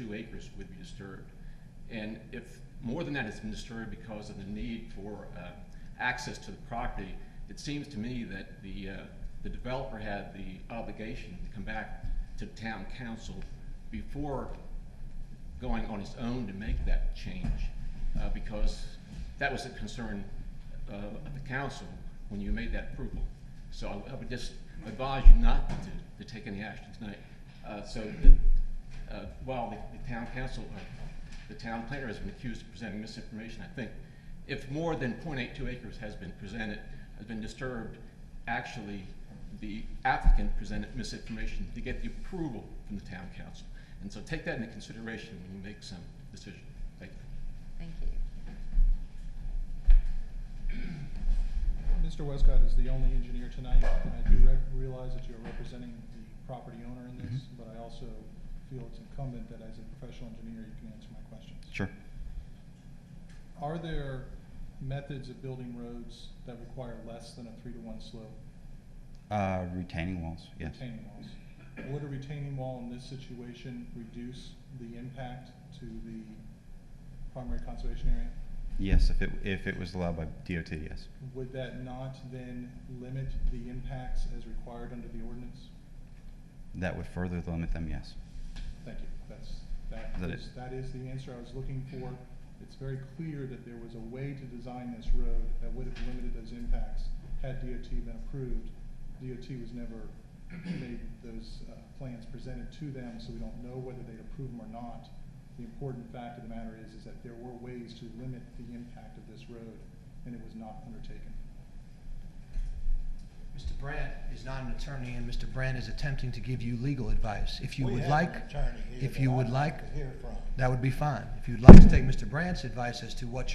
2 acres would be disturbed. And if more than that has been disturbed because of the need for access to the property, it seems to me that the developer had the obligation to come back to the town council before going on his own to make that change, because that was a concern of the council when you made that approval. So I would just advise you not to take any action tonight. While the town council, the town planner has been accused of presenting misinformation, I think if more than 0.82 acres has been disturbed, actually the applicant presented misinformation to get the approval from the town council. And so take that into consideration when you make some decision. Thank you. Thank you. Mr. Westcott is the only engineer tonight. I do realize that you're representing the property owner in this, but I also feel it's incumbent that as a professional engineer you can answer my questions. Sure. Are there methods of building roads that require less than a 3-to-1 slope? Retaining walls, yes. Retaining walls. Would a retaining wall in this situation reduce the impact to the primary conservation area? Yes, if it was allowed by DOT, yes. Would that not then limit the impacts as required under the ordinance? That would further limit them, yes. Thank you. That is the answer I was looking for. It's very clear that there was a way to design this road that would have limited those impacts had DOT been approved. DOT was never made those plans presented to them, so we don't know whether they'd approve them or not. The important fact of the matter is that there were ways to limit the impact of this road, and it was not undertaken. Mr. Brandt is not an attorney, and Mr. Brandt is attempting to give you legal advice. If you would like, that would be fine. If you'd like to take Mr. Brandt's advice as to what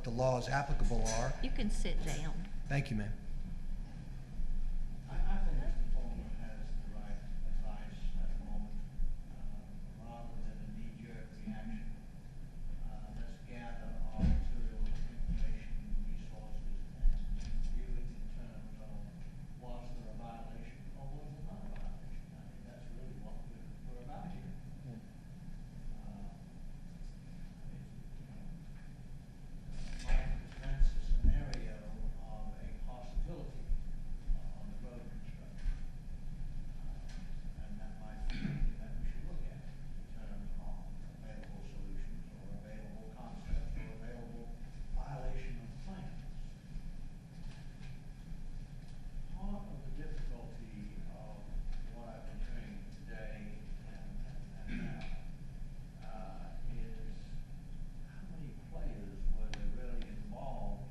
the laws applicable are. You can sit down. Thank you, ma'am. I think Mr. Pullman has the right advice at the moment, rather than a knee-jerk reaction. Let's gather our material information, resources, and view it in terms of was there a violation or was there not a violation. I think that's really what we're about here. Mike presents a scenario of a possibility on the road construction. And that might be something that we should look at in terms of available solutions or available concepts or available violation of plans. Part of the difficulty of what I've been hearing today and now is how many players were there really involved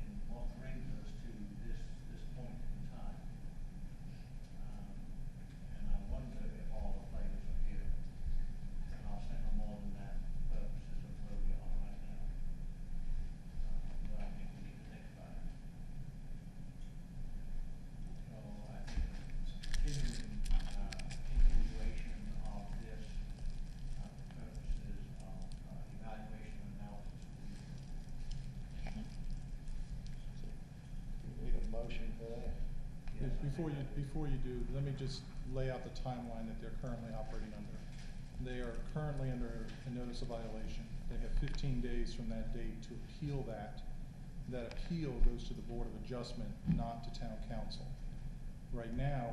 in what brings us to this point in time. And I wonder if all the players are here. And I'll say no more than that for purposes of where we are right now. But I think we need to think about it. So I think continuation of this for purposes of evaluation and analysis. Okay. We need a motion for that. Before you do, let me just lay out the timeline that they're currently operating under. They are currently under a notice of violation. They have 15 days from that date to appeal that. That appeal goes to the Board of Adjustment, not to Town Council. Right now,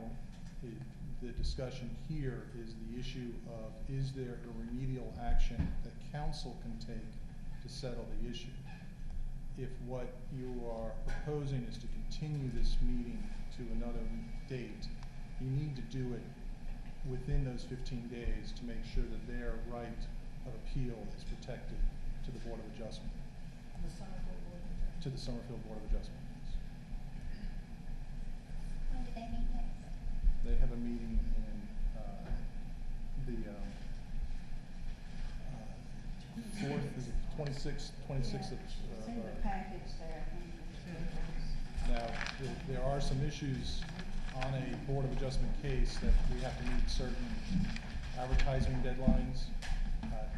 the discussion here is the issue of, is there a remedial action that council can take to settle the issue? If what you are proposing is to continue this meeting to another date, you need to do it within those 15 days to make sure that their right of appeal is protected to the Board of Adjustment. To the Summerfield Board of Adjustment. When do they meet next? They have a meeting in the 4th, is it 26th of. It's in the package there. Now, there are some issues on a Board of Adjustment case that we have to meet certain advertising deadlines.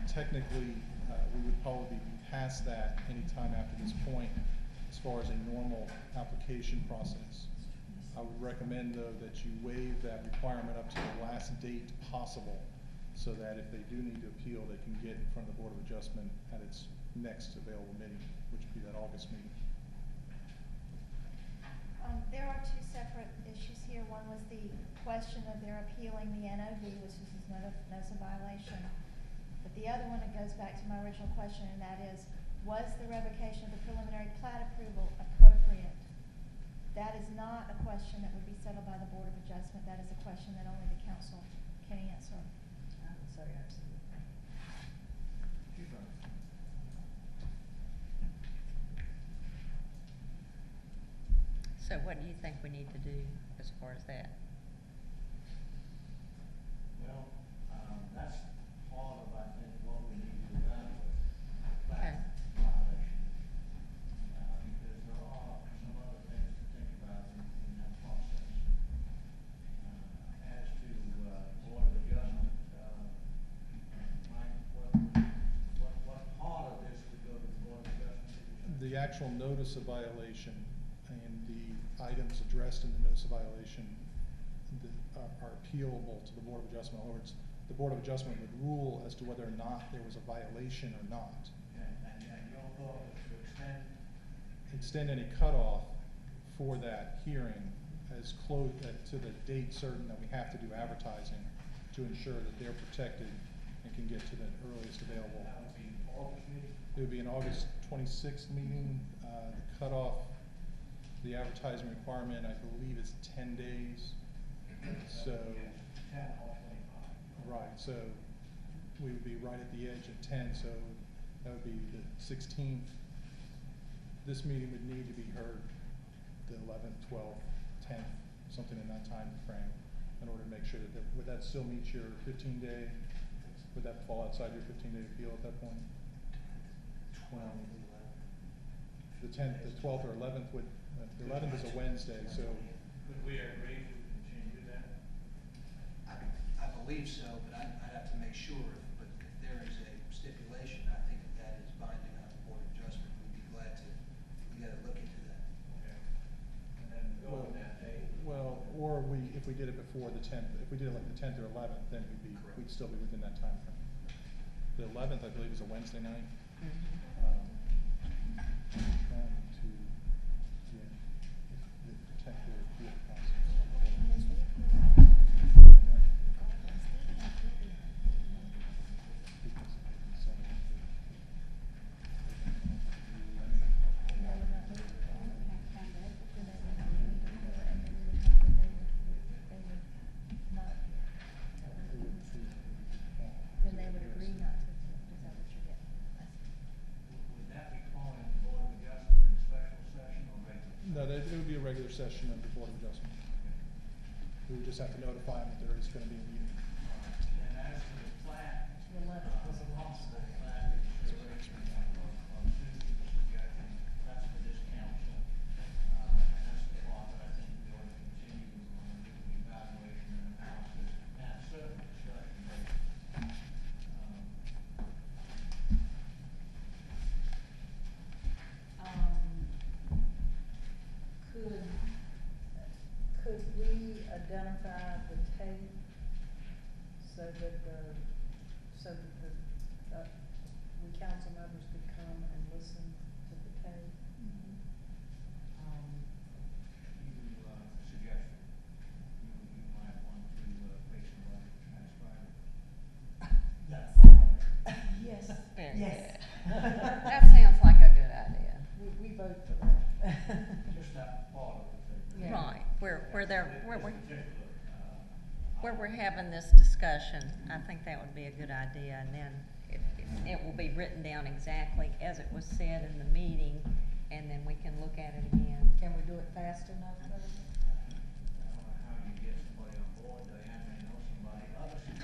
Technically, we would probably be past that anytime after this point as far as a normal application process. I would recommend, though, that you waive that requirement up to the last date possible so that if they do need to appeal, they can get in front of the Board of Adjustment at its next available meeting, which would be that August meeting. There are two separate issues here. One was the question of their appealing the NOV, which is notice of violation. But the other one, it goes back to my original question, and that is, was the revocation of the preliminary plat approval appropriate? That is not a question that would be settled by the Board of Adjustment. That is a question that only the council can answer. I would say absolutely. So what do you think we need to do as far as that? Well, that's part of, I think, what we need to evaluate. Okay. Violation. Because there are some other things to think about in that process. As to, Board of Adjustment, Mike, what part of this would go to the Board of Adjustment? The actual notice of violation and the items addressed in the notice of violation that are appealable to the Board of Adjustment. In other words, the Board of Adjustment would rule as to whether or not there was a violation or not. And your thought was to Extend any cutoff for that hearing as close to the date certain that we have to do advertising to ensure that they're protected and can get to the earliest available. that would be August meeting? It would be an August 26th meeting. The cutoff, the advertising requirement, I believe, is 10 days. So, 10 or 25. right, so we would be right at the edge of 10, so that would be the 16th. This meeting would need to be heard the 11th, 12th, 10th, something in that time frame, in order to make sure that, would that still meet your 15-day, would that fall outside your 15-day appeal at that point? The 10th, the 12th or 11th would, the 11th is a Wednesday, so. Could we agree to continue that? I believe so, but I'd have to make sure, but if there is a stipulation, I think that is binding on the Board of Adjustment. We'd be glad to, look into that. Okay. And then go with that date? Well, or if we did it before the 10th, if we did it like the 10th or 11th, then Correct. we'd still be within that time frame. The 11th, I believe, is a Wednesday night. Trying to protect their appeal Then they would agree not to, is that what you're getting? Would that be calling the Board of Adjustment in special session or regular? No, it would be a regular session of the Board of Adjustment. We would just have to notify them that there is going to be a meeting. And as to the plat, The 11th was a possible plat consideration of Susan's suggestion, that's for this council. And that's the part that I think we ought to continue on the evaluation and analysis, and certainly discussion later. Could we identify the tape so that we council members could come and listen to the tape? Suggestion, you might want to make some transcribe that part. Yes. Very Yes. good. That sounds like a good idea. We vote for that. Just that part of it. Yeah. Right, where we're having this discussion, I think that would be a good idea, and then it will be written down exactly as it was said in the meeting, and then we can look at it again. Can we do it fast enough, though? I don't know how you get somebody on board, Diane may know somebody, others.